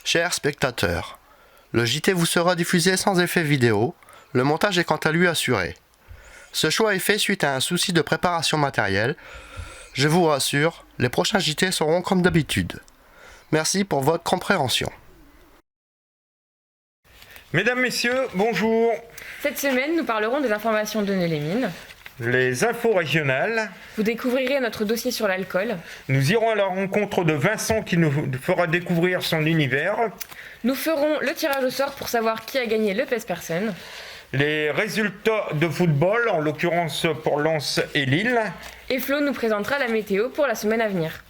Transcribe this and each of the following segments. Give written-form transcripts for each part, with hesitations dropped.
Chers spectateurs, le JT vous sera diffusé sans effet vidéo, le montage est quant à lui assuré. Ce choix est fait suite à un souci de préparation matérielle. Je vous rassure, les prochains JT seront comme d'habitude. Merci pour votre compréhension. Mesdames, Messieurs, bonjour. Cette semaine, nous parlerons des informations de Nez-les-Mines. Les infos régionales. Vous découvrirez notre dossier sur l'alcool. Nous irons à la rencontre de Vincent qui nous fera découvrir son univers. Nous ferons le tirage au sort pour savoir qui a gagné le PES-Personne. Les résultats de football, en l'occurrence pour Lens et Lille. Et Flo nous présentera la météo pour la semaine à venir.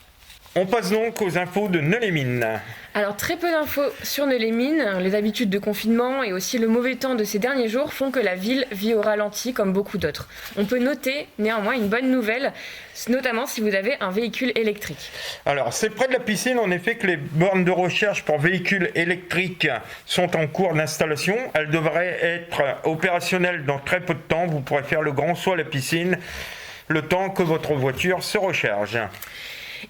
On passe donc aux infos de Nez-les-Mines. Alors très peu d'infos sur Nez-les-Mines. Les habitudes de confinement et aussi le mauvais temps de ces derniers jours font que la ville vit au ralenti comme beaucoup d'autres. On peut noter néanmoins une bonne nouvelle, notamment si vous avez un véhicule électrique. Alors c'est près de la piscine en effet que les bornes de recherche pour véhicules électriques sont en cours d'installation. Elles devraient être opérationnelles dans très peu de temps. Vous pourrez faire le grand saut à la piscine le temps que votre voiture se recharge.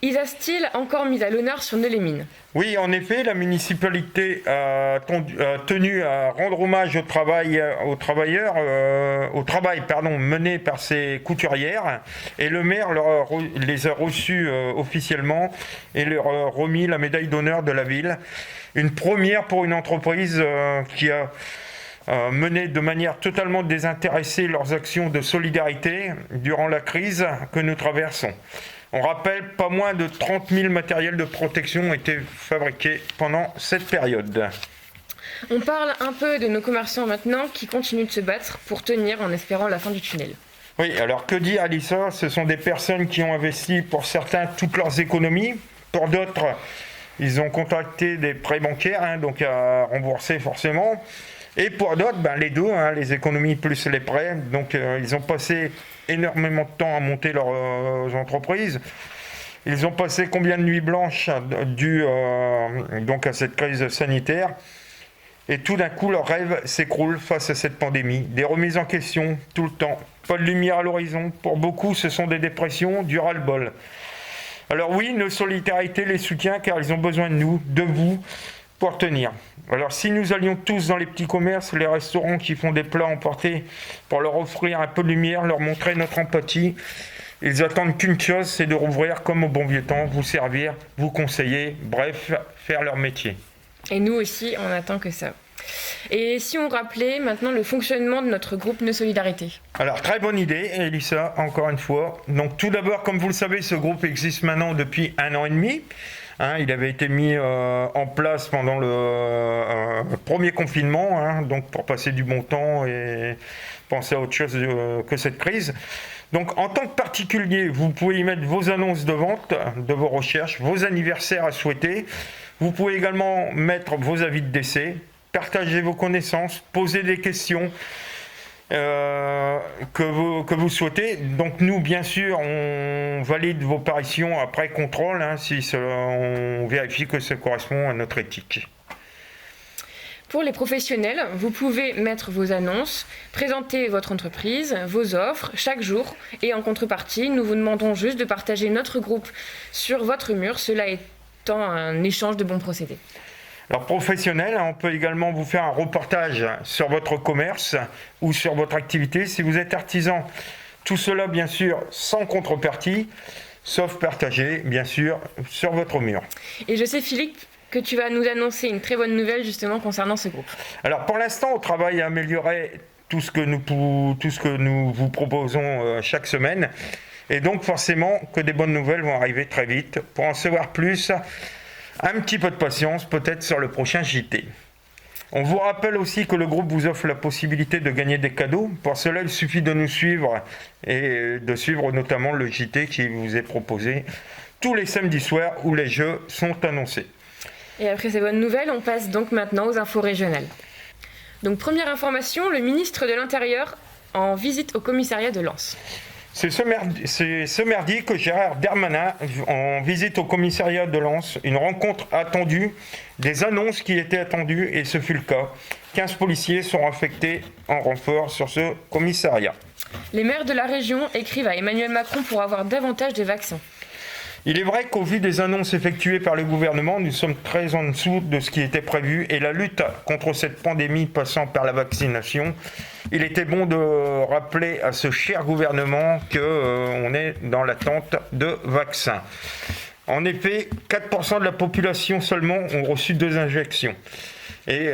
Isa Steel encore mise à l'honneur sur Nez-les-Mines. Oui, en effet, la municipalité a tenu à rendre hommage au travail mené par ses couturières. Et le maire les a reçus officiellement et leur a remis la médaille d'honneur de la ville. Une première pour une entreprise qui a mené de manière totalement désintéressée leurs actions de solidarité durant la crise que nous traversons. On rappelle, pas moins de 30 000 matériels de protection ont été fabriqués pendant cette période. On parle un peu de nos commerçants maintenant qui continuent de se battre pour tenir en espérant la fin du tunnel. Oui, alors que dire Alissa ? Ce sont des personnes qui ont investi pour certains toutes leurs économies. Pour d'autres, ils ont contracté des prêts bancaires, donc à rembourser forcément. Et pour d'autres, les deux, les économies plus les prêts. Donc ils ont passé énormément de temps à monter leurs entreprises. Ils ont passé combien de nuits blanches dues donc à cette crise sanitaire. Et tout d'un coup, leurs rêves s'écroulent face à cette pandémie. Des remises en question tout le temps. Pas de lumière à l'horizon. Pour beaucoup, ce sont des dépressions, du ras-le-bol. Alors oui, nos solidarités les soutiennent car ils ont besoin de nous, de vous, pour tenir. Alors si nous allions tous dans les petits commerces, les restaurants qui font des plats emportés pour leur offrir un peu de lumière, leur montrer notre empathie, ils attendent qu'une chose, c'est de rouvrir comme au bon vieux temps, vous servir, vous conseiller, bref, faire leur métier. Et nous aussi, on attend que ça. Et si on rappelait maintenant le fonctionnement de notre groupe Nos Solidarités ? Alors très bonne idée, Elissa, encore une fois. Donc tout d'abord, comme vous le savez, ce groupe existe maintenant depuis 1 an et demi. Il avait été mis en place pendant le premier confinement, donc pour passer du bon temps et penser à autre chose que cette crise. Donc en tant que particulier, vous pouvez y mettre vos annonces de vente, de vos recherches, vos anniversaires à souhaiter. Vous pouvez également mettre vos avis de décès, partager vos connaissances, poser des questions que vous souhaitez. Donc nous, bien sûr, on valide vos paritions après contrôle, si on vérifie que ça correspond à notre éthique. Pour les professionnels, vous pouvez mettre vos annonces, présenter votre entreprise, vos offres chaque jour. Et en contrepartie, nous vous demandons juste de partager notre groupe sur votre mur, cela étant un échange de bons procédés. Alors professionnel, on peut également vous faire un reportage sur votre commerce ou sur votre activité si vous êtes artisan. Tout cela, bien sûr, sans contrepartie, sauf partagé, bien sûr, sur votre mur. Et je sais, Philippe, que tu vas nous annoncer une très bonne nouvelle justement concernant ce groupe. Alors pour l'instant, on travaille à améliorer tout ce que nous vous proposons chaque semaine. Et donc forcément que des bonnes nouvelles vont arriver très vite. Pour en savoir plus, un petit peu de patience, peut-être sur le prochain JT. On vous rappelle aussi que le groupe vous offre la possibilité de gagner des cadeaux. Pour cela, il suffit de nous suivre et de suivre notamment le JT qui vous est proposé tous les samedis soirs où les jeux sont annoncés. Et après ces bonnes nouvelles, on passe donc maintenant aux infos régionales. Donc première information, le ministre de l'Intérieur en visite au commissariat de Lens. C'est ce mardi que Gérard Darmanin, en visite au commissariat de Lens, une rencontre attendue, des annonces qui étaient attendues, et ce fut le cas. 15 policiers sont affectés en renfort sur ce commissariat. Les maires de la région écrivent à Emmanuel Macron pour avoir davantage de vaccins. Il est vrai qu'au vu des annonces effectuées par le gouvernement, nous sommes très en dessous de ce qui était prévu et la lutte contre cette pandémie passant par la vaccination, il était bon de rappeler à ce cher gouvernement qu'on est dans l'attente de vaccins. En effet, 4% de la population seulement ont reçu 2 injections. Et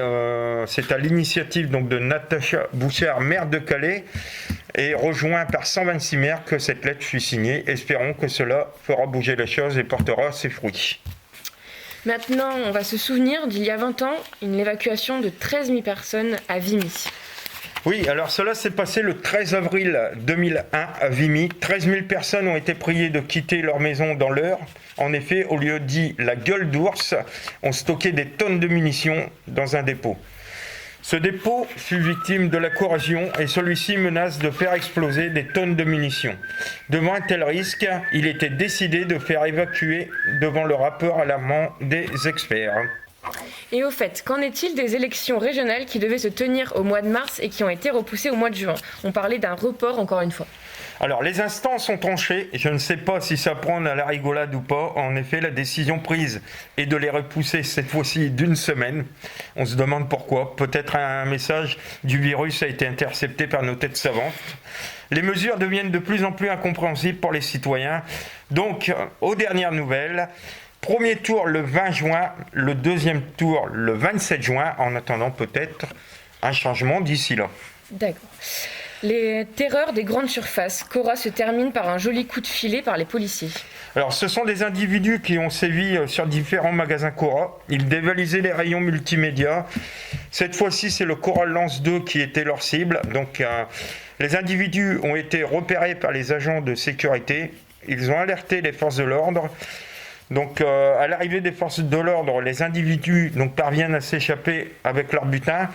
c'est à l'initiative donc de Natacha Bouchard, maire de Calais, et rejoint par 126 maires que cette lettre fut signée. Espérons que cela fera bouger les choses et portera ses fruits. Maintenant, on va se souvenir d'il y a 20 ans, l'évacuation de 13 000 personnes à Vimy. Oui, alors cela s'est passé le 13 avril 2001 à Vimy. 13 000 personnes ont été priées de quitter leur maison dans l'heure. En effet, au lieu dit la gueule d'ours, on stockait des tonnes de munitions dans un dépôt. Ce dépôt fut victime de la corrosion et celui-ci menace de faire exploser des tonnes de munitions. Devant un tel risque, il était décidé de faire évacuer devant le rapport alarmant des experts. Et au fait, qu'en est-il des élections régionales qui devaient se tenir au mois de mars et qui ont été repoussées au mois de juin? On parlait d'un report encore une fois. Alors, les instances sont tranchées. Je ne sais pas si ça prend à la rigolade ou pas. En effet, la décision prise est de les repousser cette fois-ci d'1 semaine. On se demande pourquoi. Peut-être un message du virus a été intercepté par nos têtes savantes. Les mesures deviennent de plus en plus incompréhensibles pour les citoyens. Donc, aux dernières nouvelles, premier tour le 20 juin, le deuxième tour le 27 juin, en attendant peut-être un changement d'ici là. D'accord. Les terreurs des grandes surfaces. Cora se termine par un joli coup de filet par les policiers. Alors, ce sont des individus qui ont sévi sur différents magasins Cora. Ils dévalisaient les rayons multimédia. Cette fois-ci, c'est le Cora Lance 2 qui était leur cible. Donc, les individus ont été repérés par les agents de sécurité. Ils ont alerté les forces de l'ordre. Donc, à l'arrivée des forces de l'ordre, les individus parviennent à s'échapper avec leur butin.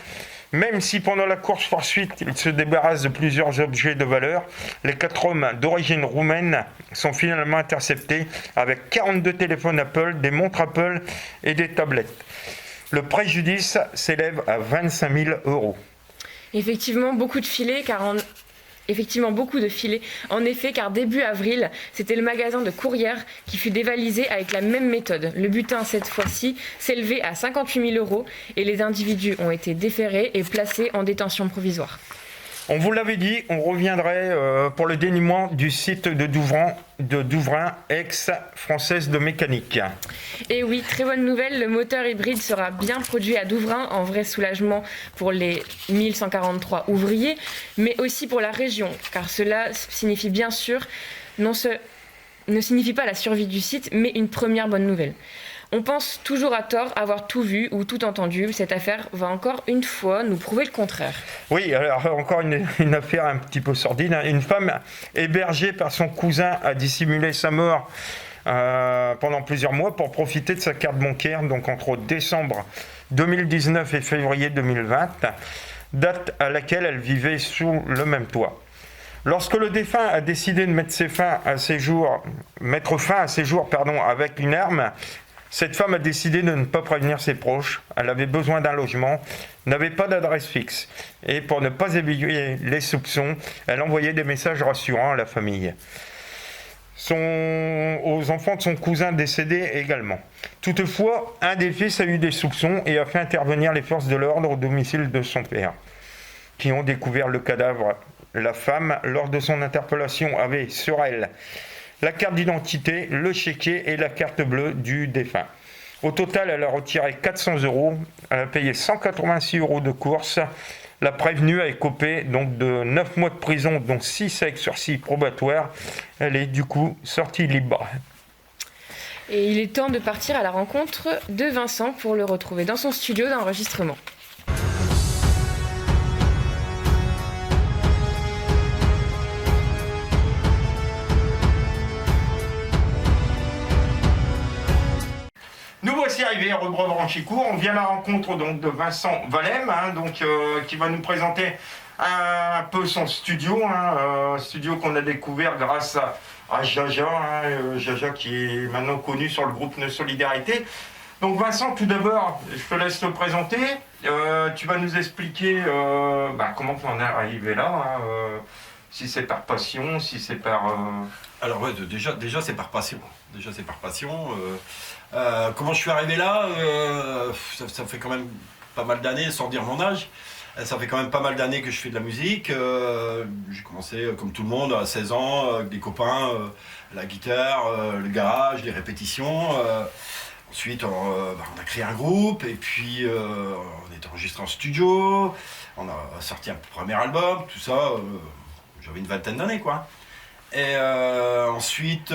Même si pendant la course-poursuite, ils se débarrassent de plusieurs objets de valeur, les 4 hommes d'origine roumaine sont finalement interceptés avec 42 téléphones Apple, des montres Apple et des tablettes. Le préjudice s'élève à 25 000 €. Effectivement, beaucoup de filets, En effet, car début avril, c'était le magasin de Courrières qui fut dévalisé avec la même méthode. Le butin, cette fois-ci, s'élevait à 58 000 € et les individus ont été déférés et placés en détention provisoire. On vous l'avait dit, on reviendrait pour le dénouement du site de Douvrin, ex-Française de mécanique. Et oui, très bonne nouvelle, le moteur hybride sera bien produit à Douvrin, en vrai soulagement pour les 1143 ouvriers, mais aussi pour la région, car cela signifie bien sûr, ne signifie pas la survie du site, mais une première bonne nouvelle. On pense toujours à tort avoir tout vu ou tout entendu. Cette affaire va encore une fois nous prouver le contraire. Oui, alors encore une affaire un petit peu sordide. Une femme hébergée par son cousin a dissimulé sa mort pendant plusieurs mois pour profiter de sa carte bancaire, donc entre décembre 2019 et février 2020, date à laquelle elle vivait sous le même toit. Lorsque le défunt a décidé de mettre fin à ses jours avec une arme, cette femme a décidé de ne pas prévenir ses proches. Elle avait besoin d'un logement, n'avait pas d'adresse fixe. Et pour ne pas éveiller les soupçons, elle envoyait des messages rassurants à la famille. Aux enfants de son cousin décédé également. Toutefois, un des fils a eu des soupçons et a fait intervenir les forces de l'ordre au domicile de son père, qui ont découvert le cadavre. La femme, lors de son interpellation, avait sur elle la carte d'identité, le chéquier et la carte bleue du défunt. Au total, elle a retiré 400 €, elle a payé 186 € de course. La prévenue a écopé donc de 9 mois de prison, dont 6 avec sursis probatoire. Elle est du coup sortie libre. Et il est temps de partir à la rencontre de Vincent pour le retrouver dans son studio d'enregistrement. Nous voici arrivés à Rebrevranchicourt. On vient à la rencontre donc de Vincent Valem, qui va nous présenter un peu son studio, studio qu'on a découvert grâce à Jaja, Jaja qui est maintenant connu sur le groupe de solidarité. Donc Vincent, tout d'abord, je te laisse te présenter. Tu vas nous expliquer comment on est arrivé là, si c'est par passion, si c'est par... Alors ouais, déjà c'est par passion. Déjà, c'est par passion. Comment je suis arrivé là, ça fait quand même pas mal d'années, sans dire mon âge. Ça fait quand même pas mal d'années que je fais de la musique. J'ai commencé comme tout le monde à 16 ans avec des copains, la guitare, le garage, les répétitions. Ensuite, on a créé un groupe et puis on est enregistré en studio. On a sorti un premier album, tout ça. J'avais une vingtaine d'années, quoi. Et ensuite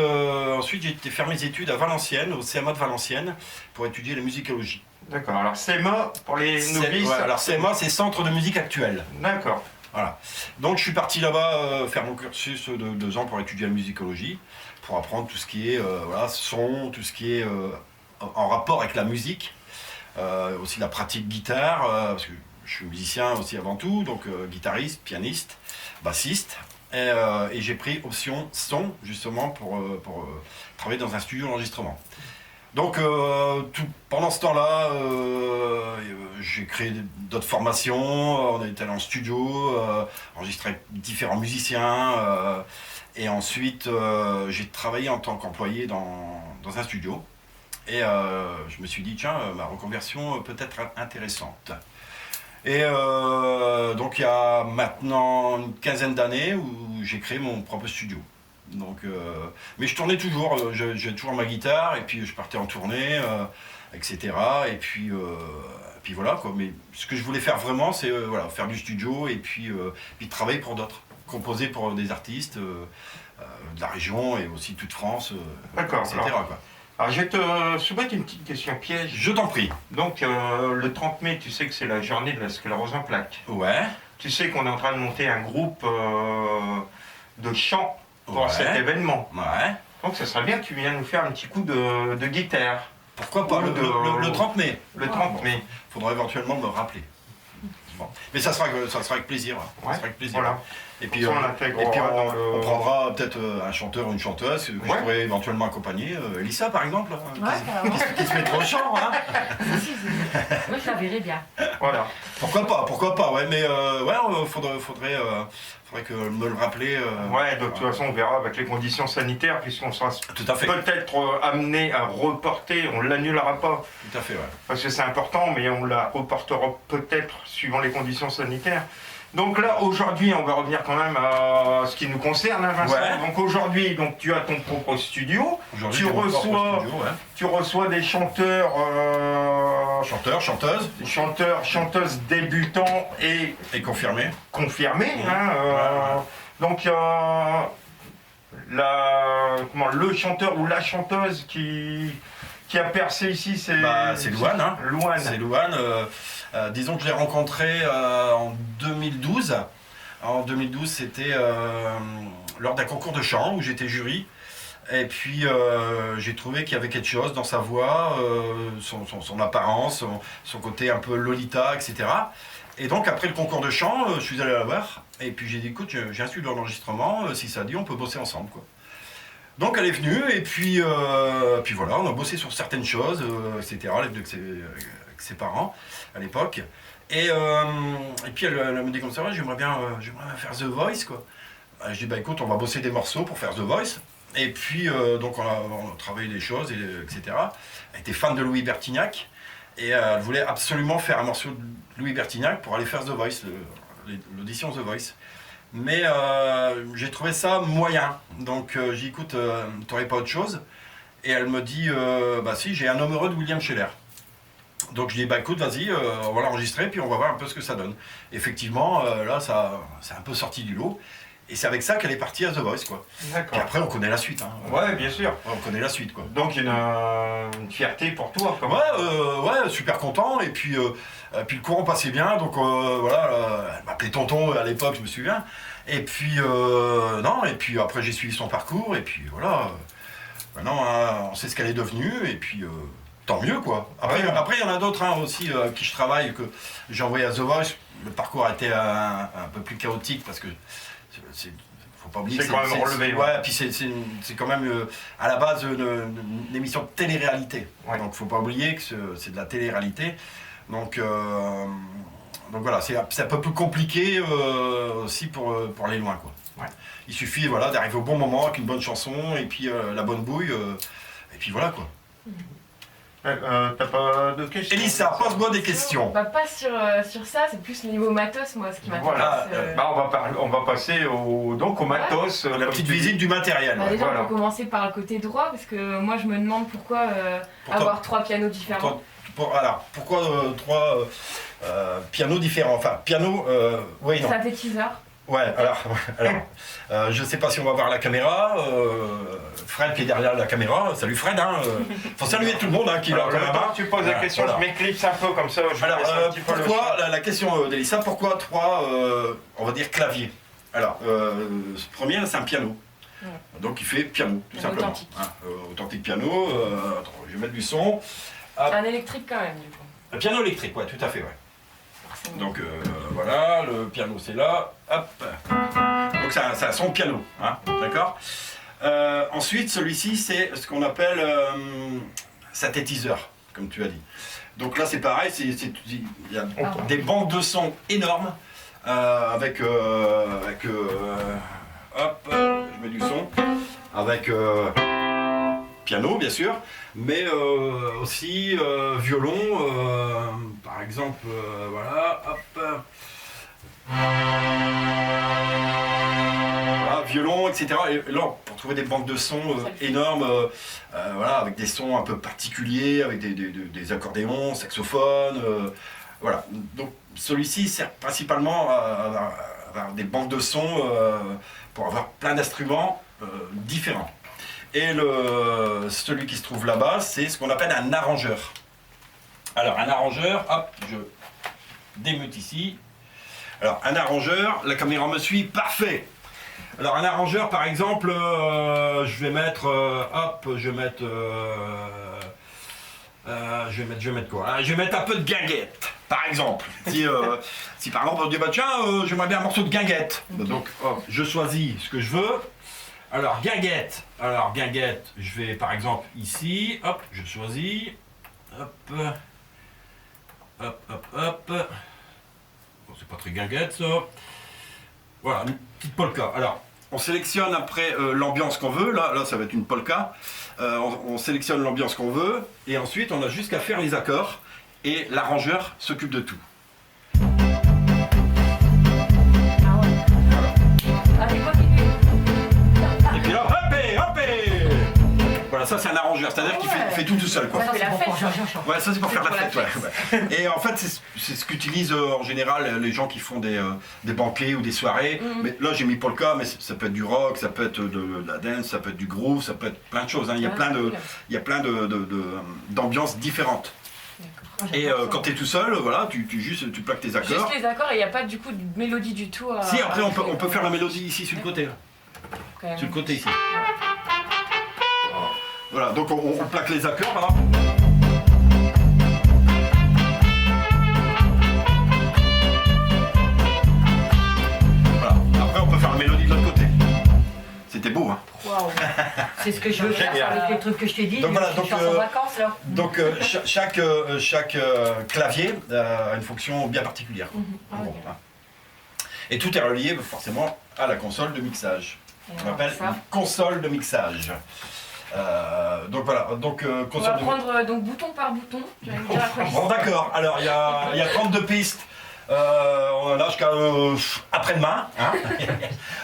j'ai été faire mes études à Valenciennes, au CMA de Valenciennes, pour étudier la musicologie. D'accord, alors CMA pour les novices. Ouais, alors CMA, c'est Centre de musique actuelle. D'accord. Voilà. Donc je suis parti là-bas faire mon cursus de 2 ans pour étudier la musicologie, pour apprendre tout ce qui est son, tout ce qui est en rapport avec la musique, aussi la pratique guitare, parce que je suis musicien aussi avant tout, donc guitariste, pianiste, bassiste. Et j'ai pris option son justement pour travailler dans un studio d'enregistrement. Donc pendant ce temps-là, j'ai créé d'autres formations, on était allé en studio, enregistré avec différents musiciens, et ensuite j'ai travaillé en tant qu'employé dans un studio. Et je me suis dit, tiens, ma reconversion peut être intéressante. Et donc il y a maintenant une quinzaine d'années où j'ai créé mon propre studio. Donc, mais je tournais toujours, j'ai toujours ma guitare et puis je partais en tournée, etc. Et puis voilà quoi. Mais ce que je voulais faire vraiment, c'est faire du studio et puis travailler pour d'autres, composer pour des artistes de la région et aussi toute France, D'accord, etc. Quoi. Alors je vais te soumettre une petite question piège. Je t'en prie. Donc le 30 mai, tu sais que c'est la journée de la sclérose en plaques. Ouais. Tu sais qu'on est en train de monter un groupe de chant pour cet événement. Ouais. Donc ça serait bien que tu viennes nous faire un petit coup de guitare. Pourquoi pas le 30 mai. Le 30 mai. Faudra éventuellement me rappeler. Bon. Mais ça sera avec plaisir. Ouais. Ça sera avec plaisir. Voilà. Et puis, on prendra peut-être un chanteur ou une chanteuse que je pourrais éventuellement accompagner. Elissa, par exemple, qui se met au chant. Hein. Moi, je la verrais bien. Voilà. Pourquoi pas, ouais, mais faudrait que me le rappeler. Ouais, de toute façon, on verra avec les conditions sanitaires, puisqu'on sera tout à fait. Peut-être amené à reporter, on ne l'annulera pas. Tout à fait, ouais. Parce que c'est important, mais on la reportera peut-être suivant les conditions sanitaires. Donc là, aujourd'hui, on va revenir quand même à ce qui nous concerne, hein, Vincent. Ouais. Donc aujourd'hui, tu as ton propre studio. Aujourd'hui, Tu reçois des chanteurs... Chanteurs, chanteuses. Chanteuses débutants et confirmés. Confirmés. Hein, donc il y a le chanteur ou la chanteuse qui a percé ici, c'est Louane. Hein. Louane. C'est Louane. Disons que je l'ai rencontré en 2012. En 2012, c'était lors d'un concours de chant où j'étais jury. Et puis j'ai trouvé qu'il y avait quelque chose dans sa voix, son apparence, son côté un peu Lolita, etc. Et donc après le concours de chant, je suis allé la voir. Et puis j'ai dit, écoute, j'ai un studio d'enregistrement, si ça dit, on peut bosser ensemble, quoi. Donc elle est venue et puis voilà, on a bossé sur certaines choses, etc. avec ses parents à l'époque. Et puis elle me dit comme ça, j'aimerais bien faire The Voice, quoi. Je dis, bah écoute, on va bosser des morceaux pour faire The Voice. Et puis donc on a travaillé des choses, etc. Elle était fan de Louis Bertignac et elle voulait absolument faire un morceau de Louis Bertignac pour aller faire The Voice, l'audition The Voice. Mais j'ai trouvé ça moyen. Donc j'ai dit, écoute, t'aurais pas autre chose? Et elle me dit, bah si, j'ai Un homme heureux de William Scheller. Donc je dis, bah écoute, vas-y, on va l'enregistrer, puis on va voir un peu ce que ça donne. Effectivement, là, c'est un peu sorti du lot. Et c'est avec ça qu'elle est partie à The Voice, quoi. D'accord. Et après, on connaît la suite. Hein. Ouais, bien sûr. On connaît la suite, quoi. Donc une fierté pour toi, quand même. Ouais, super content. Et puis le courant passait bien, donc elle m'appelait tonton à l'époque, je me souviens. Et puis et puis après j'ai suivi son parcours, et puis voilà. Maintenant, on sait ce qu'elle est devenue, et puis tant mieux, quoi. Après, il y en a d'autres aussi avec qui je travaille, que j'ai envoyé à The Voice. Le parcours a été un peu plus chaotique parce que faut pas oublier que c'est quand même relevé. Ouais, puis c'est quand même à la base une émission de télé-réalité. Ouais. Donc faut pas oublier que c'est de la télé-réalité. Donc voilà, c'est un peu plus compliqué aussi pour aller loin, quoi. Ouais. Il suffit d'arriver au bon moment avec une bonne chanson et puis la bonne bouille. puis voilà quoi. T'as pas de questions? Elissa, pose-moi des questions. Bah, pas sur ça, c'est plus le niveau matos, moi, ce qui m'intéresse. Voilà, on va passer au matos. La petite visite du matériel. Bah, déjà, voilà. on peut commencer par le côté droit, parce que moi, je me demande pourquoi avoir 3 pianos différents. Alors, pourquoi 3 pianos différents? Enfin, piano, oui, non. Synthétiseur. Ouais, alors je sais pas si on va voir la caméra. Fred qui est derrière la caméra. Salut Fred, hein. Faut saluer tout le monde hein, qui est là. Alors, le temps que tu poses la question, voilà. je m'éclipse un peu comme ça. Je Alors, laisse un petit peu le pourquoi, champ. la question d'Elissa, pourquoi 3, on va dire, claviers? Alors, ce premier, c'est un piano. Ouais. Donc, il fait piano, tout Piano simplement. authentique. Hein, authentique piano. Attends, je vais mettre du son. Hop. Un électrique quand même, du coup. Un piano électrique, ouais, tout à fait, ouais. Forcément. Donc, voilà, le piano, c'est là. Hop. Donc, c'est un son piano, hein, d'accord. Ensuite, celui-ci, c'est ce qu'on appelle synthétiseur, comme tu as dit. Donc là, c'est pareil, il y a des banques de sons énormes avec hop, je mets du son, avec piano, bien sûr, mais aussi violon, par exemple, voilà, hop. Voilà, violon, etc. Et là, pour trouver des banques de sons énormes, voilà, avec des sons un peu particuliers, avec des accordéons, saxophones, voilà. Donc celui-ci sert principalement à avoir des banques de sons pour avoir plein d'instruments différents. Et celui qui se trouve là-bas, c'est ce qu'on appelle un arrangeur. Alors un arrangeur, hop, je démute ici. Alors un arrangeur, la caméra me suit, parfait. Alors un arrangeur par exemple, je vais mettre, hop, je vais mettre quoi hein? Je vais mettre un peu de guinguette, par exemple. Si par exemple on dit bah tiens, j'aimerais bien un morceau de guinguette. Okay. Donc hop, je choisis ce que je veux. Alors guinguette, je vais par exemple ici, hop, je choisis, hop, hop, hop, hop. Bon, c'est pas très guinguette ça. Voilà, une petite polka. Alors, on sélectionne après l'ambiance qu'on veut. Là, ça va être une polka. On sélectionne l'ambiance qu'on veut. Et ensuite, on a juste qu'à faire les accords. Et l'arrangeur s'occupe de tout. Et puis là, hop, hop. Voilà, ça c'est un arrangeur. C'est-à-dire qu'il fait tout seul, quoi. Ça fait la fête. Ouais, ça c'est pour faire la pour la fête. Ouais. Et en fait, c'est ce qu'utilisent en général les gens qui font des banquets ou des soirées. Mais là, j'ai mis polka, mais ça peut être du rock, ça peut être de la dance, ça peut être du groove, ça peut être plein de choses. Hein. Il y a plein d'ambiances différentes. Et quand tu es tout seul, voilà, tu plaques tes accords. Juste les accords et il n'y a pas du coup de mélodie du tout. Si, après on peut faire la mélodie ici sur le côté. Là. Sur le côté ici. Voilà, donc on plaque les accords là. Voilà, après on peut faire la mélodie de l'autre côté. C'était beau, hein. Waouh. C'est ce que je veux faire avec les trucs que je t'ai dit. Donc voilà, je suis en vacances là. Donc chaque clavier a une fonction bien particulière. Ah, Bon, ok. hein. Et tout est relié forcément à la console de mixage. On appelle une console de mixage. Donc voilà, On console va de prendre donc bouton par bouton. Tu vas me dire après. Bon d'accord, alors il y a 32 pistes. On en a jusqu'à après-demain. Hein.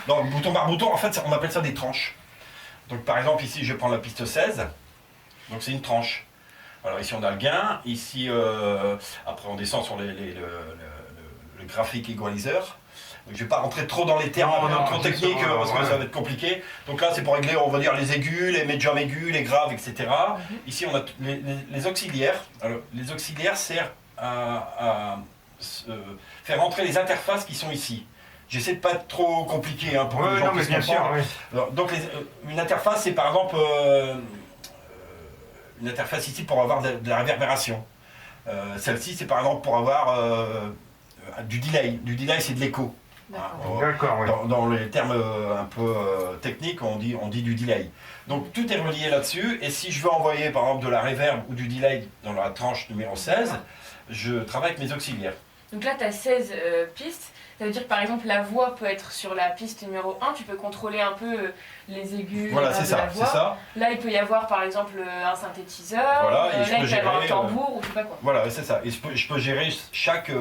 Donc bouton par bouton, en fait on appelle ça des tranches. Donc par exemple ici je prends la piste 16, donc c'est une tranche. Alors ici on a le gain, ici après on descend sur le graphique equalizer. Donc, je ne vais pas rentrer trop dans les termes trop techniques parce que ça va être compliqué. Donc là c'est pour régler on va dire les aigus, les médiums aigus, les graves, etc. Ici on a les auxiliaires. Alors, les auxiliaires servent à faire rentrer les interfaces qui sont ici. J'essaie de pas être trop compliqué hein, pour que les gens puissent comprendre. Alors, donc une interface c'est par exemple une interface ici pour avoir de la réverbération. Celle-ci c'est par exemple pour avoir du delay. Du delay c'est de l'écho. D'accord, oui. Dans les termes un peu techniques on dit du delay. Donc tout est relié là-dessus et si je veux envoyer par exemple de la reverb ou du delay dans la tranche numéro 16, je travaille avec mes auxiliaires. Donc là, tu as 16 pistes. Ça veut dire que par exemple, la voix peut être sur la piste numéro 1. Tu peux contrôler un peu les aigus Voilà, c'est de ça, la c'est voix. ça. Là, il peut y avoir par exemple un synthétiseur. Voilà, et là, je il peux peut y avoir un gérer, tambour ou je sais pas quoi. Voilà, c'est ça. Et je peux gérer chaque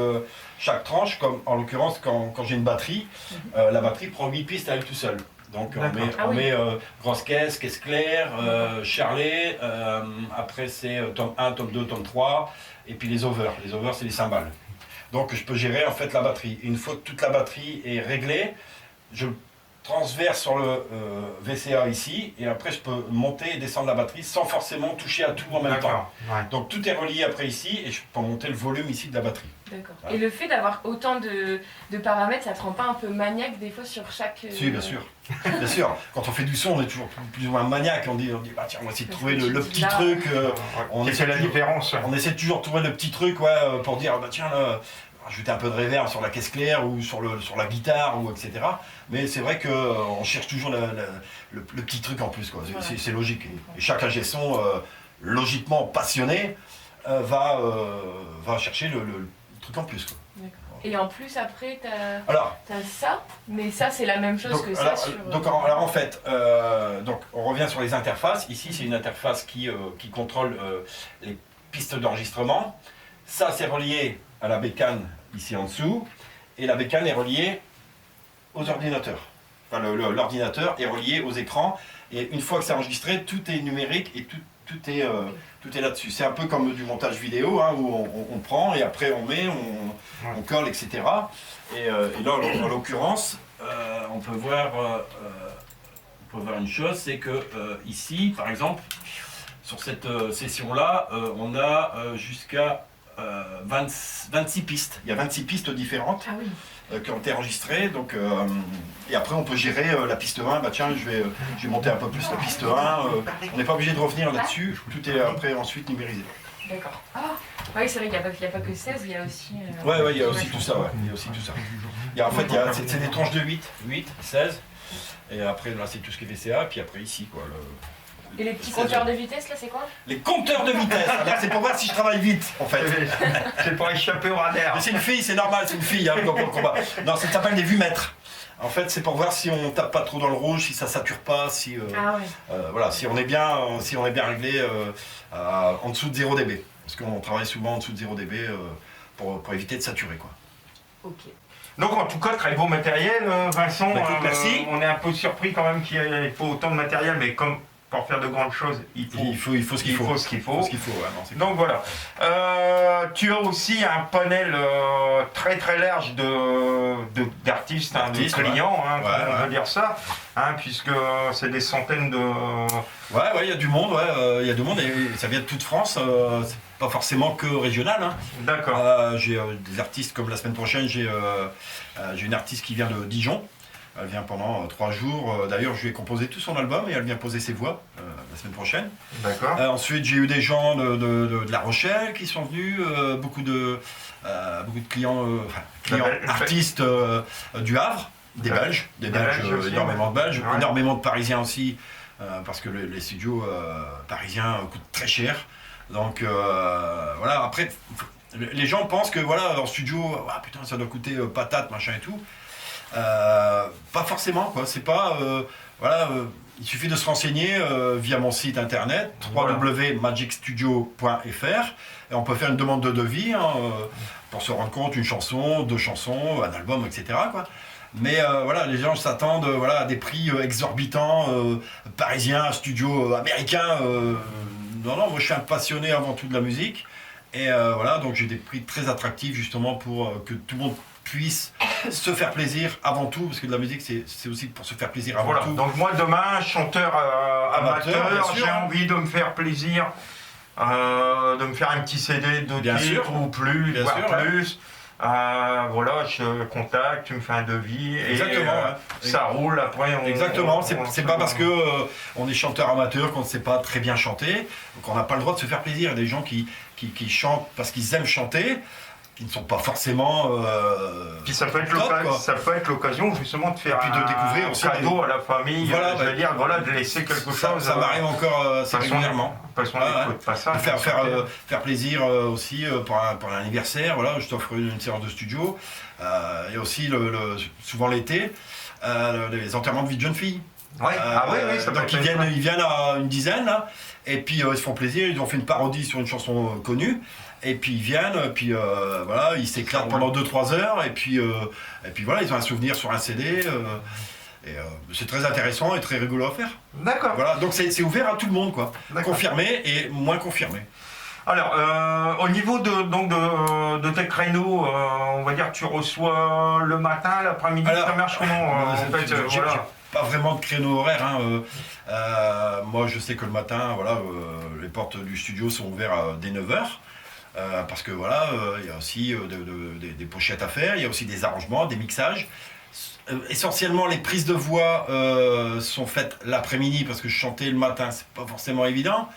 tranche, comme en l'occurrence quand j'ai une batterie, la batterie prend 8 pistes à elle tout seule. Donc on met grosse caisse claire, charlet, après c'est tome 1, tome 2, tome 3, et puis les overs. Les overs c'est les cymbales. Donc je peux gérer en fait la batterie. Et une fois que toute la batterie est réglée, je transverse sur le VCA ici, et après je peux monter et descendre la batterie sans forcément toucher à tout en même temps. Ouais. Donc tout est relié après ici, et je peux monter le volume ici de la batterie. D'accord. Voilà. Et le fait d'avoir autant de paramètres, ça te rend pas un peu maniaque des fois sur chaque... Si, bien sûr. Bien sûr. Quand on fait du son, on est toujours plus ou moins maniaque. On dit bah tiens, on va essayer de trouver le petit Là, truc. On Qui essaie fait la toujours- différence. On essaie toujours de trouver le petit truc pour dire bah tiens, là, rajouter un peu de reverb sur la caisse claire ou sur la guitare, ou etc. Mais c'est vrai qu'on cherche toujours le petit truc en plus, quoi. Voilà. C'est logique. Et chaque ingé son, logiquement passionné, va chercher le truc en plus, quoi. D'accord. Et en plus, après, Alors, t'as ça, mais ça, c'est la même chose que ça sur... alors en fait, donc on revient sur les interfaces. Ici, c'est une interface qui contrôle les pistes d'enregistrement. Ça, c'est relié à la bécane ici en dessous. Et la bécane est reliée aux ordinateurs. Enfin, l'ordinateur est relié aux écrans. Et une fois que c'est enregistré, tout est numérique et tout est là-dessus. C'est un peu comme du montage vidéo, hein, où on prend et après on met, on colle, etc. Et là, en l'occurrence, on peut voir une chose, c'est que ici, par exemple, sur cette session-là, on a jusqu'à 26 pistes. Il y a 26 pistes différentes Ah oui. qui ont été enregistrées. Donc, et après, on peut gérer la piste 1. Bah tiens, je vais monter un peu plus la piste 1. On n'est pas obligé de revenir là-dessus. Tout est après ensuite numérisé. D'accord. Ah oui, c'est vrai qu'il n'y a pas que 16, il y a aussi... Ouais, il y a aussi tout ça. Ouais. Il y a aussi tout ça. C'est des tranches de 8, 16. Et après, là, c'est tout ce qui est VCA. Puis après, ici, quoi. Et les petits compteurs de vitesse, là, c'est quoi? Les compteurs de vitesse. Alors, c'est pour voir si je travaille vite, en fait. C'est pour échapper au radar. Mais c'est une fille, c'est normal, c'est une fille, hein, pour le combat. Non, ça s'appelle des vues-mètres. En fait, c'est pour voir si on tape pas trop dans le rouge, si ça sature pas, si Ah ouais. voilà, si on est bien réglé en dessous de 0 dB. Parce qu'on travaille souvent en dessous de 0 dB pour éviter de saturer, quoi. Ok. Donc en tout cas, très beau matériel, Vincent. Bah, écoute, merci. On est un peu surpris quand même qu'il n'y ait pas autant de matériel, mais comme pour faire de grandes choses, il faut ce qu'il faut. Ouais, non, c'est Donc voilà. Tu as aussi un panel très très large d'artistes, de clients, ouais. on va dire ça, puisque c'est des centaines de... Ouais, il y a du monde, il y a du monde et ça vient de toute France, c'est pas forcément que régional. Hein. D'accord. J'ai des artistes comme la semaine prochaine, j'ai une artiste qui vient de Dijon. Elle vient pendant 3 jours. D'ailleurs, je lui ai composé tout son album et elle vient poser ses voix la semaine prochaine. D'accord. Ensuite, j'ai eu des gens de La Rochelle qui sont venus, beaucoup de clients, artistes du Havre, des Belges, aussi, énormément de Belges, ouais. énormément de Parisiens aussi, parce que les studios parisiens coûtent très cher. Donc voilà, après, les gens pensent que voilà, en studio, putain, ça doit coûter patate, machin et tout. Pas forcément, quoi. C'est pas il suffit de se renseigner via mon site internet www.magicstudio.fr et on peut faire une demande de devis pour se rendre compte, une chanson, 2 chansons, un album, etc., quoi. Mais voilà, les gens s'attendent à des prix exorbitants, parisiens, studios américains. Non, moi je suis un passionné avant tout de la musique et voilà, donc j'ai des prix très attractifs justement pour que tout le monde puisse se faire plaisir avant tout, parce que de la musique c'est aussi pour se faire plaisir avant tout. Donc moi demain, chanteur amateur, bien sûr, j'ai envie de me faire plaisir, de me faire un petit CD de Bien titres sûr. ou plus, Bien voire sûr, plus. Voilà, je contacte, tu me fais un devis et Exactement, ça roule après. Exactement, c'est pas parce que on est chanteur amateur qu'on ne sait pas très bien chanter, qu'on n'a pas le droit de se faire plaisir. Il y a des gens qui chantent parce qu'ils aiment chanter. qui ne sont pas forcément. Puis ça peut être top, quoi. l'occasion justement de faire Et puis de découvrir aussi cadeau à la famille, Voilà, je veux dire, voilà, de laisser quelque chose. Ça m'arrive encore assez régulièrement. Parce qu'on n'écoute pas ça. De faire plaisir aussi pour un anniversaire, voilà, je t'offre une séance de studio. Et aussi souvent l'été, les enterrements de vie de jeunes filles. Ouais. Oui, ça peut donc être ils viennent à une dizaine là, et puis ils se font plaisir, ils ont fait une parodie sur une chanson connue, et puis ils viennent, puis voilà, ils s'éclatent pendant 2-3 heures, et puis voilà, ils ont un souvenir sur un CD. C'est très intéressant et très rigolo à faire. D'accord. Voilà, donc c'est ouvert à tout le monde, quoi. D'accord. Confirmé et moins confirmé. Alors, au niveau de tes créneaux, on va dire que tu reçois le matin, l'après-midi, ça marche comment en fait, j'ai voilà. pas vraiment de créneau horaire. Moi, je sais que le matin, voilà, les portes du studio sont ouvertes dès 9h. Parce que voilà, il y a aussi des pochettes à faire, il y a aussi des arrangements, des mixages. Essentiellement, les prises de voix sont faites l'après-midi parce que chanter le matin, c'est pas forcément évident.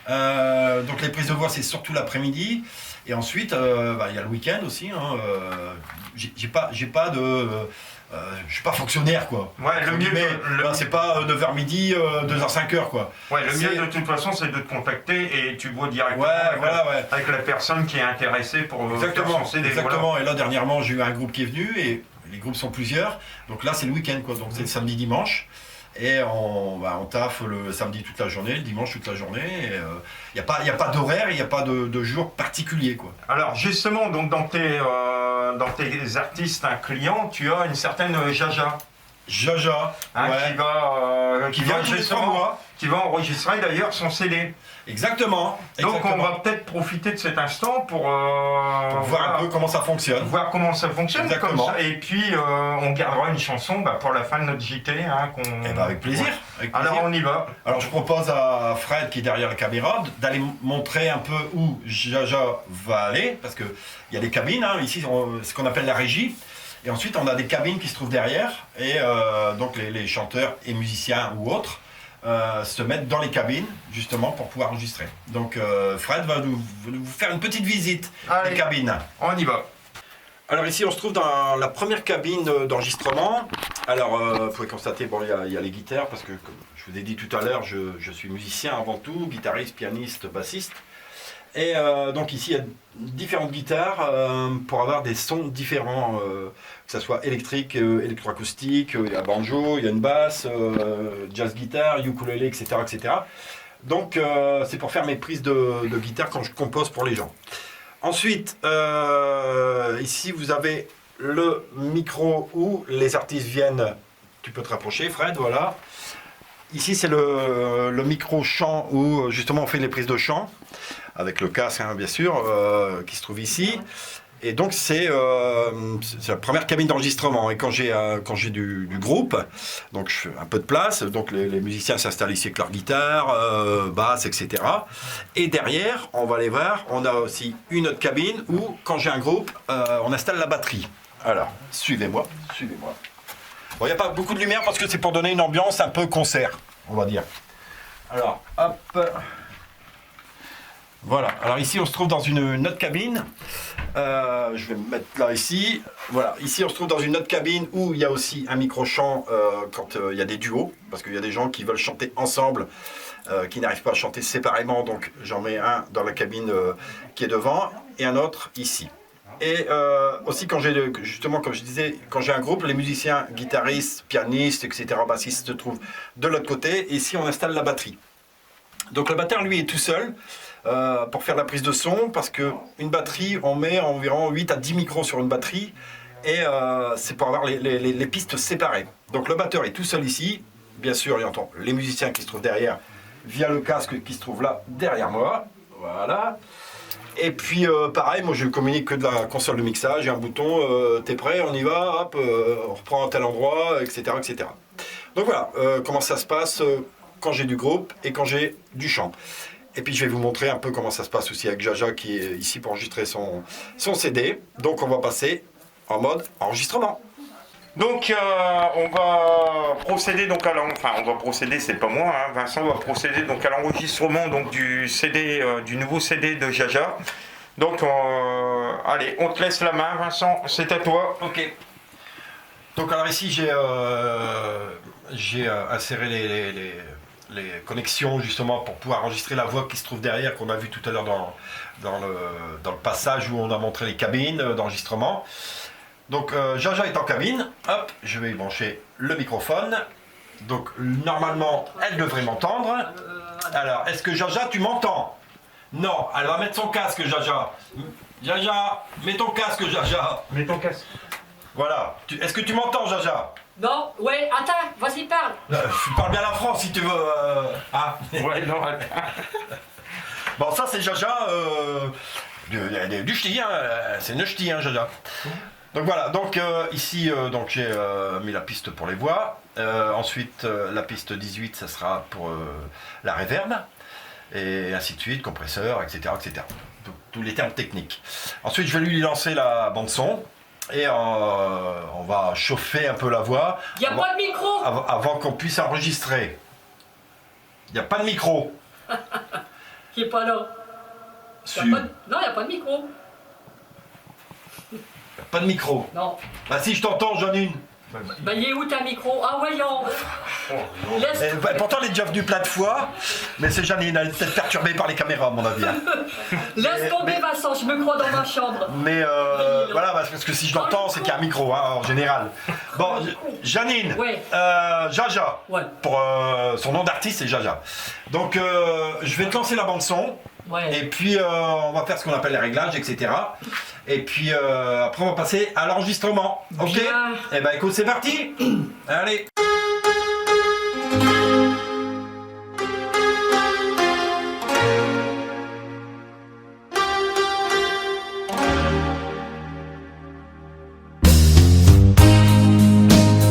Donc les prises de voix, c'est surtout l'après-midi. Et ensuite, il y a le week-end aussi. J'ai pas de... je suis pas fonctionnaire, quoi. Ouais, le mieux, c'est pas 9h midi, 2h 5h, quoi. Ouais, le mieux de toute façon, c'est de te contacter et tu vois directement avec la personne qui est intéressée pour faire son CD. Exactement. Et là, dernièrement, j'ai eu un groupe qui est venu et les groupes sont plusieurs. Donc là, c'est le week-end, quoi. Donc c'est le samedi, dimanche. Et on taffe le samedi toute la journée, le dimanche toute la journée. Il n'y a pas d'horaire, il n'y a pas de jour particulier, quoi. Alors justement, donc dans tes artistes clients, tu as une certaine Jaja. Jaja, qui va enregistrer d'ailleurs son CD. Exactement. Donc on va peut-être profiter de cet instant pour voir un peu comment ça fonctionne. Voir comment ça fonctionne. Exactement. Comme ça. Et puis on gardera une chanson pour la fin de notre JT. Avec plaisir. Alors on y va. Alors je propose à Fred qui est derrière la caméra d'aller montrer un peu où Jaja va aller, parce qu'il y a des cabines, ici ce qu'on appelle la régie. Et ensuite on a des cabines qui se trouvent derrière, et donc les chanteurs et musiciens ou autres se mettent dans les cabines justement pour pouvoir enregistrer. Donc Fred va vous faire une petite visite des cabines. On y va. Alors ici on se trouve dans la première cabine d'enregistrement. Alors vous pouvez constater, il y a les guitares, parce que comme je vous ai dit tout à l'heure, je suis musicien avant tout, guitariste, pianiste, bassiste. Et donc ici il y a différentes guitares pour avoir des sons différents, que ce soit électrique, électroacoustique, il y a banjo, il y a une basse, jazz guitare, ukulélé, etc. etc. Donc c'est pour faire mes prises de guitare quand je compose pour les gens. Ensuite, ici vous avez le micro où les artistes viennent. Tu peux te rapprocher, Fred, voilà. Ici c'est le micro chant où justement on fait les prises de chant, avec le casque bien sûr, qui se trouve ici. Et donc c'est la première cabine d'enregistrement. Et quand j'ai du groupe, donc je fais un peu de place, donc les musiciens s'installent ici avec leur guitare, basse, etc. Et derrière, on va aller voir, on a aussi une autre cabine où quand j'ai un groupe, on installe la batterie. Alors, suivez-moi. Bon, il n'y a pas beaucoup de lumière parce que c'est pour donner une ambiance un peu concert, on va dire. Alors, hop. Voilà, alors ici on se trouve dans une autre cabine. Je vais me mettre là ici. Voilà, ici on se trouve dans une autre cabine où il y a aussi un micro-chant quand il y a des duos, parce qu'il y a des gens qui veulent chanter ensemble, qui n'arrivent pas à chanter séparément, donc j'en mets un dans la cabine qui est devant et un autre ici. Et aussi quand j'ai, justement comme je disais, quand j'ai un groupe, les musiciens, guitaristes, pianistes, etc., bassistes se trouvent de l'autre côté, et ici on installe la batterie. Donc le batteur lui est tout seul pour faire la prise de son, parce qu'une batterie, on met environ 8 à 10 micros sur une batterie, et c'est pour avoir les pistes séparées. Donc le batteur est tout seul ici, bien sûr il entend les musiciens qui se trouvent derrière via le casque qui se trouve là derrière moi, voilà. Et puis pareil, moi je communique que de la console de mixage, j'ai un bouton, t'es prêt, on y va, hop, on reprend à tel endroit, etc. etc. Donc voilà, comment ça se passe quand j'ai du groupe et quand j'ai du chant. Et puis je vais vous montrer un peu comment ça se passe aussi avec Jaja qui est ici pour enregistrer son CD. Donc on va passer en mode enregistrement. Donc on va procéder donc c'est pas moi, Vincent va procéder donc à l'enregistrement donc du CD, du nouveau CD de Jaja. Donc allez, on te laisse la main, Vincent, c'est à toi. Ok. Donc alors ici j'ai inséré les connexions justement pour pouvoir enregistrer la voix qui se trouve derrière, qu'on a vu tout à l'heure dans le passage où on a montré les cabines d'enregistrement. Donc Jaja est en cabine, hop, je vais y brancher le microphone. Donc normalement elle devrait m'entendre. Alors est-ce que Jaja tu m'entends? Non, elle va mettre son casque Jaja. Jaja, mets ton casque Jaja. Mets ton casque. Voilà. Est-ce que tu m'entends, Jaja? Non, ouais, attends, vas-y, parle. Je parle bien la France si tu veux. Hein. Ouais, non, Bon, ça c'est Jaja du ch'ti, hein. C'est une ch'ti, hein, Jaja. Donc voilà, donc ici donc j'ai mis la piste pour les voix. Ensuite, la piste 18, ça sera pour la reverb. Et ainsi de suite, compresseur, etc. etc. Tous les termes techniques. Ensuite, je vais lui lancer la bande-son. Et on va chauffer un peu la voix. Il n'y a pas de micro. Avant qu'on puisse enregistrer. Il n'y a pas de micro. Qui est pas là. Non, il n'y a pas de micro. Pas de micro. Non. Bah si je t'entends, j'en ai une. Bah, il est où ta micro? Ah, voyons. Laisse... Pourtant, elle est déjà venue plein de fois, mais c'est Janine, elle est peut-être perturbée par les caméras, à mon avis. Hein. Laisse tomber, Vincent, je me crois dans ma chambre. Mais voilà, parce que si je l'entends, c'est qu'il y a un micro, hein, en général. Bon, Janine, ouais. Jaja, ouais. Pour son nom d'artiste, c'est Jaja. Donc, je vais te lancer la bande-son. Ouais. Et puis on va faire ce qu'on appelle les réglages, etc. Et puis après on va passer à l'enregistrement. Ok? Eh ben écoute, c'est parti. Allez.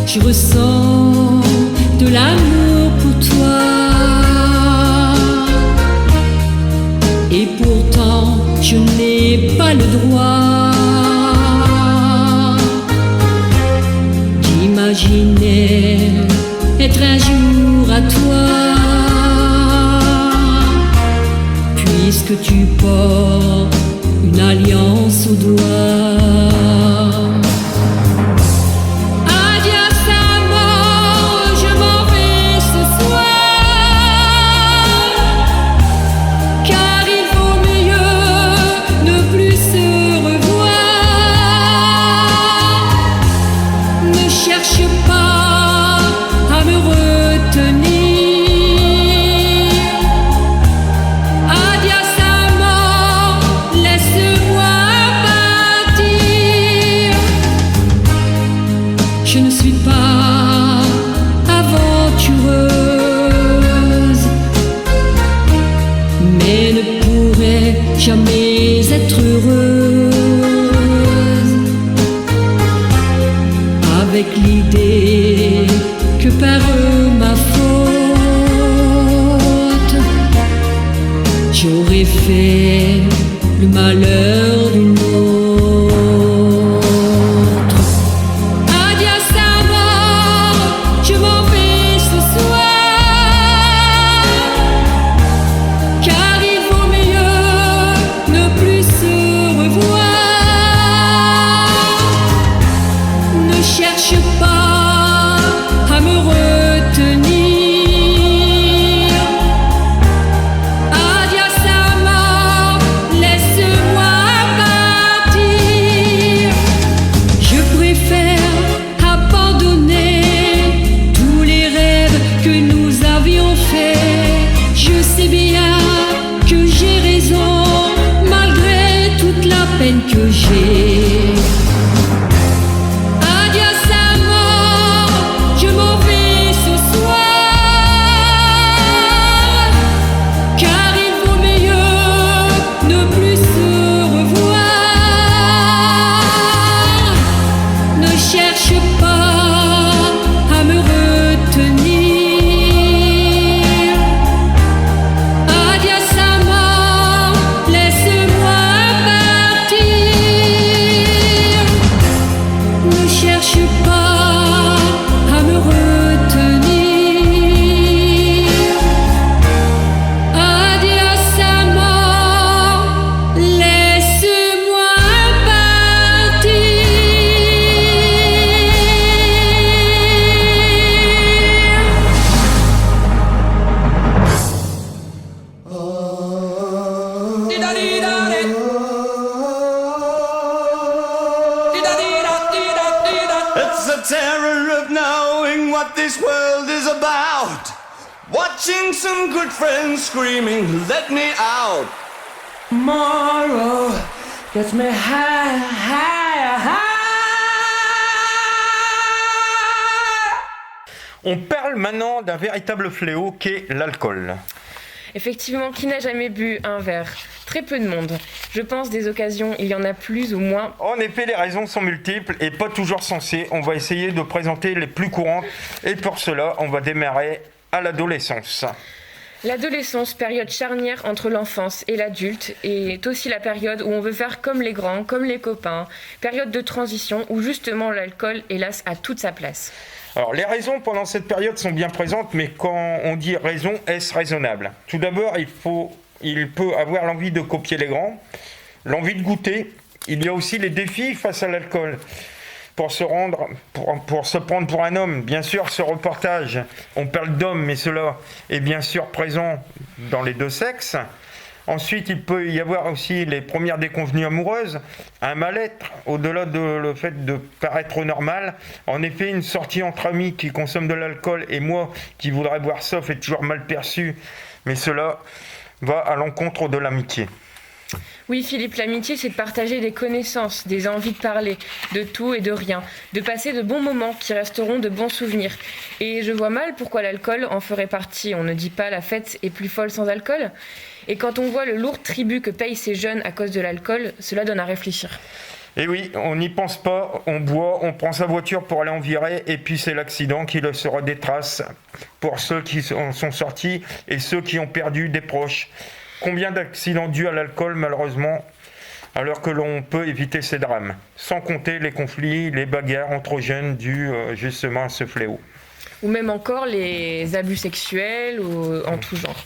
Je ressens de l'amour pour toi. Et pourtant, je n'ai pas le droit d'imaginer être un jour à toi, puisque tu portes une alliance au doigt. Jamais être heureuse avec l'idée que par ma faute j'aurais fait le malheur d'une autre. Adieu amour, je m'en vais ce soir, car il vaut mieux ne plus se revoir. Ne cherche pas à me retenir. Adieu amour, laisse-moi partir. Je préfère abandonner tous les rêves que nous avions faits. Je sais bien que j'ai raison, malgré toute la peine que j'ai. Adieu amour, je m'en vais ce soir, car il vaut mieux ne plus se revoir. Ne cherche pas à me retenir. Adieu amour, laisse-moi partir. not knowing what this world is about. Watching some good friends screaming, let me out. Tomorrow gets me high, high, high. On parle maintenant d'un véritable fléau qu'est l'alcool. Effectivement, qui n'a jamais bu un verre? Très peu de monde. Je pense des occasions, il y en a plus ou moins. En effet, les raisons sont multiples et pas toujours sensées. On va essayer de présenter les plus courantes et pour cela, on va démarrer à l'adolescence. L'adolescence, période charnière entre l'enfance et l'adulte, est aussi la période où on veut faire comme les grands, comme les copains. Période de transition où justement l'alcool, hélas, a toute sa place. Alors, les raisons pendant cette période sont bien présentes, mais quand on dit raison, est-ce raisonnable? Tout d'abord, il peut avoir l'envie de copier les grands, l'envie de goûter. Il y a aussi les défis face à l'alcool. Pour se prendre pour un homme, bien sûr, ce reportage, on parle d'hommes, mais cela est bien sûr présent dans les deux sexes. Ensuite, il peut y avoir aussi les premières déconvenues amoureuses, un mal-être, au-delà de le fait de paraître normal. En effet, une sortie entre amis qui consomment de l'alcool et moi qui voudrais boire sauf est toujours mal perçu, mais cela va à l'encontre de l'amitié. Oui, Philippe, l'amitié, c'est de partager des connaissances, des envies de parler, de tout et de rien, de passer de bons moments qui resteront de bons souvenirs. Et je vois mal pourquoi l'alcool en ferait partie. On ne dit pas la fête est plus folle sans alcool. Et quand on voit le lourd tribut que payent ces jeunes à cause de l'alcool, cela donne à réfléchir. Et oui, on n'y pense pas, on boit, on prend sa voiture pour aller en virée, et puis c'est l'accident qui laissera des traces pour ceux qui en sont sortis et ceux qui ont perdu des proches. Combien d'accidents dus à l'alcool, malheureusement, alors que l'on peut éviter ces drames, sans compter les conflits, les bagarres entre jeunes dus justement à ce fléau. Ou même encore les abus sexuels ou en tout genre.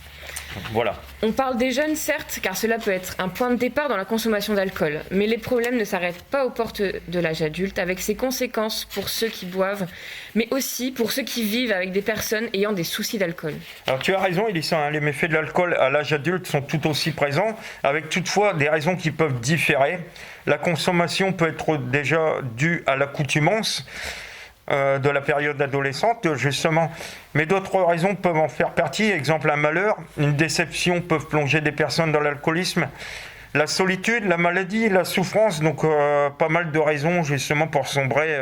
Voilà. On parle des jeunes, certes, car cela peut être un point de départ dans la consommation d'alcool. Mais les problèmes ne s'arrêtent pas aux portes de l'âge adulte, avec ses conséquences pour ceux qui boivent, mais aussi pour ceux qui vivent avec des personnes ayant des soucis d'alcool. Alors tu as raison, Elissa, les méfaits de l'alcool à l'âge adulte sont tout aussi présents, avec toutefois des raisons qui peuvent différer. La consommation peut être déjà due à l'accoutumance de la période adolescente, justement. Mais d'autres raisons peuvent en faire partie. Exemple, un malheur, une déception peuvent plonger des personnes dans l'alcoolisme. La solitude, la maladie, la souffrance, donc pas mal de raisons justement pour sombrer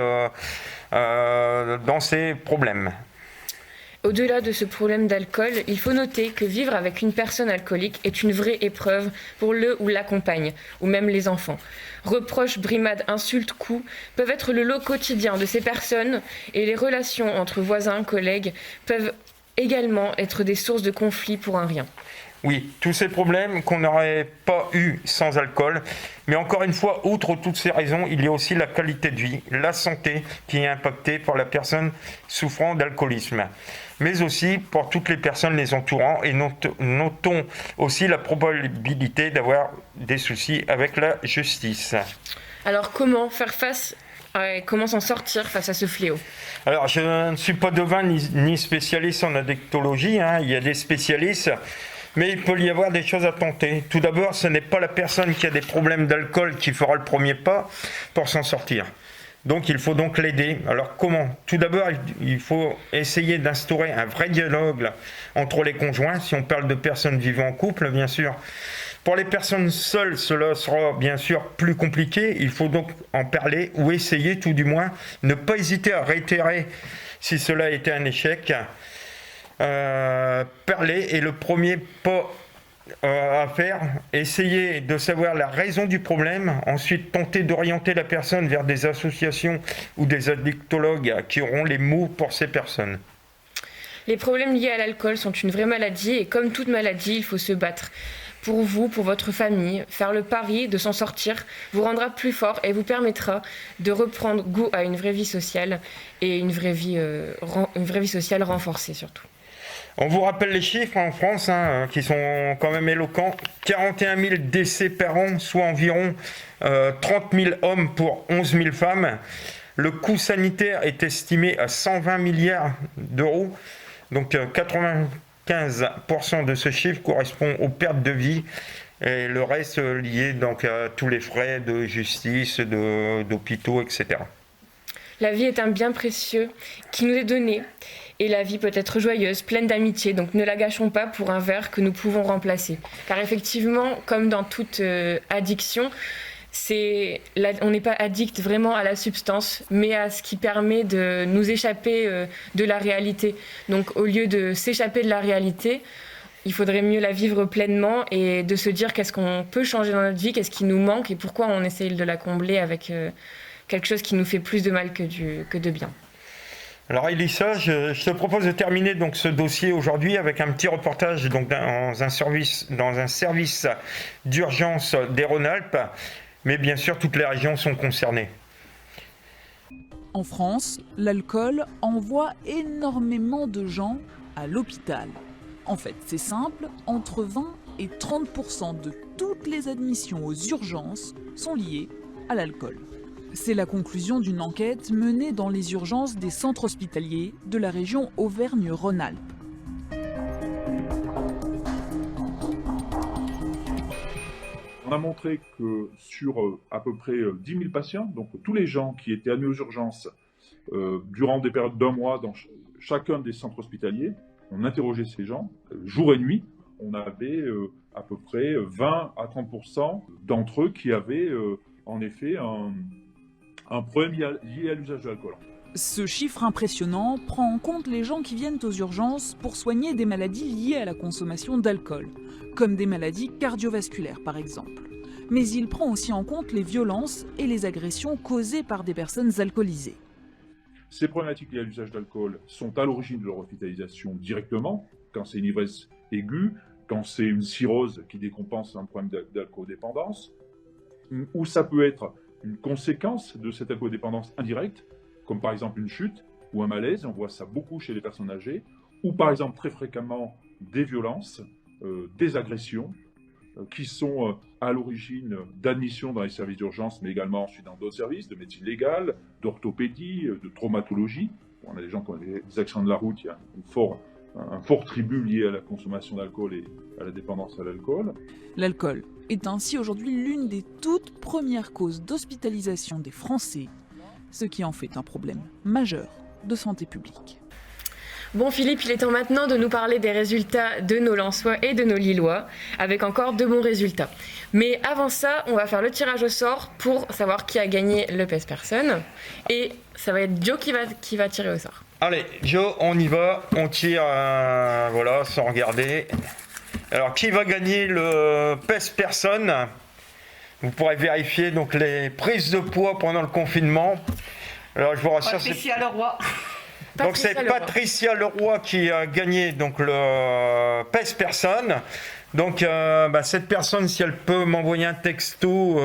dans ces problèmes. Au-delà de ce problème d'alcool, il faut noter que vivre avec une personne alcoolique est une vraie épreuve pour le ou la compagne, ou même les enfants. Reproches, brimades, insultes, coups peuvent être le lot quotidien de ces personnes et les relations entre voisins, collègues peuvent également être des sources de conflits pour un rien. Oui, tous ces problèmes qu'on n'aurait pas eu sans alcool. Mais encore une fois, outre toutes ces raisons, il y a aussi la qualité de vie, la santé qui est impactée par la personne souffrant d'alcoolisme. Mais aussi pour toutes les personnes les entourant et notons aussi la probabilité d'avoir des soucis avec la justice. Alors comment faire face comment s'en sortir face à ce fléau? Alors, je ne suis pas devin ni spécialiste en addictologie, il y a des spécialistes. Mais il peut y avoir des choses à tenter. Tout d'abord, ce n'est pas la personne qui a des problèmes d'alcool qui fera le premier pas pour s'en sortir. Donc il faut donc l'aider. Alors comment? Tout d'abord, il faut essayer d'instaurer un vrai dialogue entre les conjoints, si on parle de personnes vivant en couple, bien sûr. Pour les personnes seules, cela sera bien sûr plus compliqué. Il faut donc en parler ou essayer tout du moins. Ne pas hésiter à réitérer si cela a été un échec. Parler est le premier pas à faire, essayer de savoir la raison du problème, ensuite tenter d'orienter la personne vers des associations ou des addictologues qui auront les mots pour ces personnes. Les problèmes liés à l'alcool sont une vraie maladie et comme toute maladie, il faut se battre. Pour vous, pour votre famille, faire le pari de s'en sortir vous rendra plus fort et vous permettra de reprendre goût à une vraie vie sociale et une vraie vie sociale renforcée surtout. On vous rappelle les chiffres en France qui sont quand même éloquents. 41 000 décès par an, soit environ 30 000 hommes pour 11 000 femmes. Le coût sanitaire est estimé à 120 milliards d'euros. Donc 95% de ce chiffre correspond aux pertes de vie et le reste lié donc à tous les frais de justice, d'hôpitaux, etc. La vie est un bien précieux qui nous est donné. Et la vie peut être joyeuse, pleine d'amitié, donc ne la gâchons pas pour un verre que nous pouvons remplacer. Car effectivement, comme dans toute addiction, on n'est pas addict vraiment à la substance, mais à ce qui permet de nous échapper de la réalité. Donc au lieu de s'échapper de la réalité, il faudrait mieux la vivre pleinement et de se dire qu'est-ce qu'on peut changer dans notre vie, qu'est-ce qui nous manque et pourquoi on essaye de la combler avec quelque chose qui nous fait plus de mal que de bien. Alors Elissa, je te propose de terminer donc ce dossier aujourd'hui avec un petit reportage donc, dans un service d'urgence des Rhône-Alpes, mais bien sûr toutes les régions sont concernées. En France, l'alcool envoie énormément de gens à l'hôpital. En fait, c'est simple, entre 20 et 30% de toutes les admissions aux urgences sont liées à l'alcool. C'est la conclusion d'une enquête menée dans les urgences des centres hospitaliers de la région Auvergne-Rhône-Alpes. On a montré que sur à peu près 10 000 patients, donc tous les gens qui étaient admis aux urgences durant des périodes d'1 mois dans chacun des centres hospitaliers, on interrogeait ces gens, jour et nuit, on avait à peu près 20 à 30% d'entre eux qui avaient en effet un problème lié à l'usage de l'alcool. Ce chiffre impressionnant prend en compte les gens qui viennent aux urgences pour soigner des maladies liées à la consommation d'alcool, comme des maladies cardiovasculaires par exemple. Mais il prend aussi en compte les violences et les agressions causées par des personnes alcoolisées. Ces problématiques liées à l'usage d'alcool sont à l'origine de leur hospitalisation directement, quand c'est une ivresse aiguë, quand c'est une cirrhose qui décompense un problème d'alcoodépendance, ou ça peut être une conséquence de cette alcoodépendance indirecte, comme par exemple une chute ou un malaise, on voit ça beaucoup chez les personnes âgées, ou par exemple très fréquemment des violences, des agressions, qui sont à l'origine d'admission dans les services d'urgence, mais également ensuite dans d'autres services, de médecine légale, d'orthopédie, de traumatologie. On a des gens qui ont des accidents de la route, il y a un fort tribut lié à la consommation d'alcool et à la dépendance à l'alcool. L'alcool est ainsi aujourd'hui l'une des toutes premières causes d'hospitalisation des Français, ce qui en fait un problème majeur de santé publique. Bon Philippe, il est temps maintenant de nous parler des résultats de nos Lensois et de nos Lillois, avec encore de bons résultats. Mais avant ça, on va faire le tirage au sort pour savoir qui a gagné le PES Personne. Et ça va être Joe qui va tirer au sort. Allez, Joe, on y va, on tire, voilà, sans regarder. Alors, qui va gagner le PES Personne? Vous pourrez vérifier donc les prises de poids pendant le confinement. Alors, je vous rassure, Patricia Leroy. Donc c'est Patricia Leroy qui a gagné donc le PES Personne. Donc cette personne, si elle peut m'envoyer un texto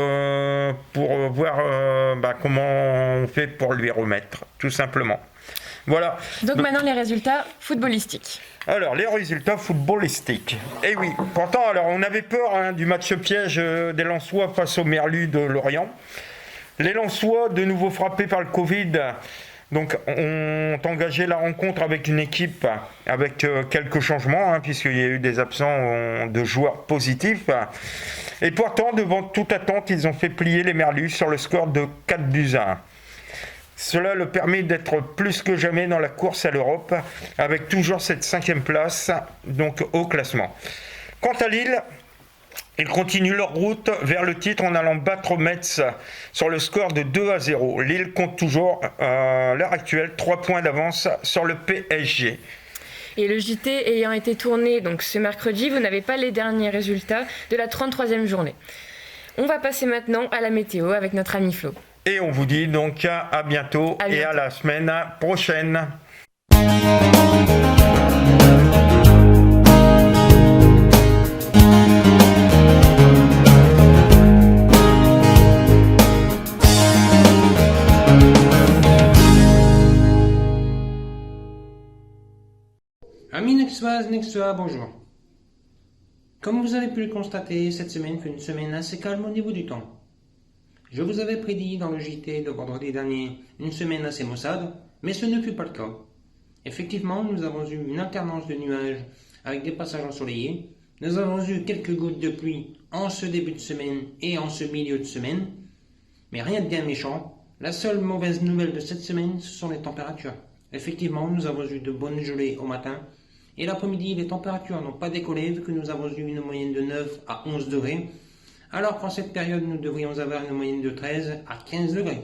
pour voir comment on fait pour lui remettre, tout simplement. Voilà. Donc maintenant les résultats footballistiques. Alors les résultats footballistiques. Eh oui, pourtant alors on avait peur du match piège des Lensois face aux Merlus de Lorient. Les Lensois, de nouveau frappés par le Covid, donc ont engagé la rencontre avec une équipe avec quelques changements, puisqu'il y a eu des absents de joueurs positifs. Et pourtant, devant toute attente, ils ont fait plier les Merlus sur le score de 4-1. Cela leur permet d'être plus que jamais dans la course à l'Europe, avec toujours cette 5e place donc, au classement. Quant à Lille, ils continuent leur route vers le titre en allant battre Metz sur le score de 2-0. Lille compte toujours, à l'heure actuelle, 3 points d'avance sur le PSG. Et le JT ayant été tourné donc ce mercredi, vous n'avez pas les derniers résultats de la 33e journée. On va passer maintenant à la météo avec notre ami Flo. Et on vous dit donc à bientôt et à la semaine prochaine. Amis Nextois, bonjour. Comme vous avez pu le constater, cette semaine fut une semaine assez calme au niveau du temps. Je vous avais prédit dans le JT de vendredi dernier une semaine assez maussade, mais ce ne fut pas le cas. Effectivement, nous avons eu une alternance de nuages avec des passages ensoleillés. Nous avons eu quelques gouttes de pluie en ce début de semaine et en ce milieu de semaine, mais rien de bien méchant. La seule mauvaise nouvelle de cette semaine, ce sont les températures. Effectivement, nous avons eu de bonnes gelées au matin, et l'après-midi, les températures n'ont pas décollé vu que nous avons eu une moyenne de 9 à 11 degrés, alors qu'en cette période, nous devrions avoir une moyenne de 13 à 15 degrés.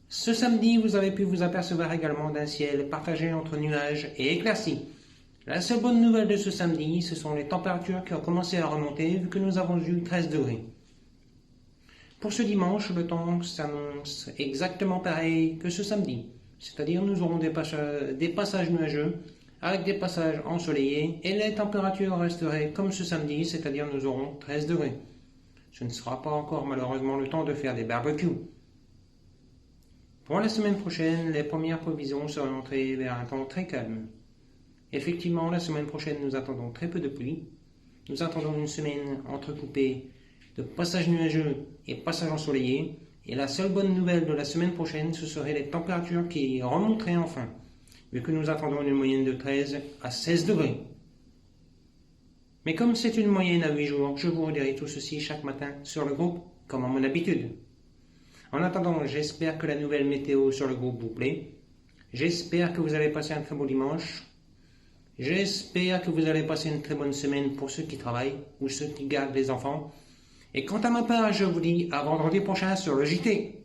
Ce samedi, vous avez pu vous apercevoir également d'un ciel partagé entre nuages et éclaircies. La seule bonne nouvelle de ce samedi, ce sont les températures qui ont commencé à remonter vu que nous avons eu 13 degrés. Pour ce dimanche, le temps s'annonce exactement pareil que ce samedi, c'est-à-dire nous aurons des passages nuageux avec des passages ensoleillés et les températures resteraient comme ce samedi, c'est-à-dire nous aurons 13 degrés. Ce ne sera pas encore malheureusement le temps de faire des barbecues. Pour la semaine prochaine, les premières prévisions sont orientées vers un temps très calme. Effectivement, la semaine prochaine, nous attendons très peu de pluie. Nous attendons une semaine entrecoupée de passages nuageux et passages ensoleillés. Et la seule bonne nouvelle de la semaine prochaine, ce seraient les températures qui remonteraient enfin, vu que nous attendons une moyenne de 13 à 16 degrés. Mais comme c'est une moyenne à 8 jours, je vous redirai tout ceci chaque matin sur le groupe, comme à mon habitude. En attendant, j'espère que la nouvelle météo sur le groupe vous plaît. J'espère que vous allez passer un très beau dimanche. J'espère que vous allez passer une très bonne semaine pour ceux qui travaillent ou ceux qui gardent les enfants. Et quant à ma part, je vous dis à vendredi prochain sur le JT.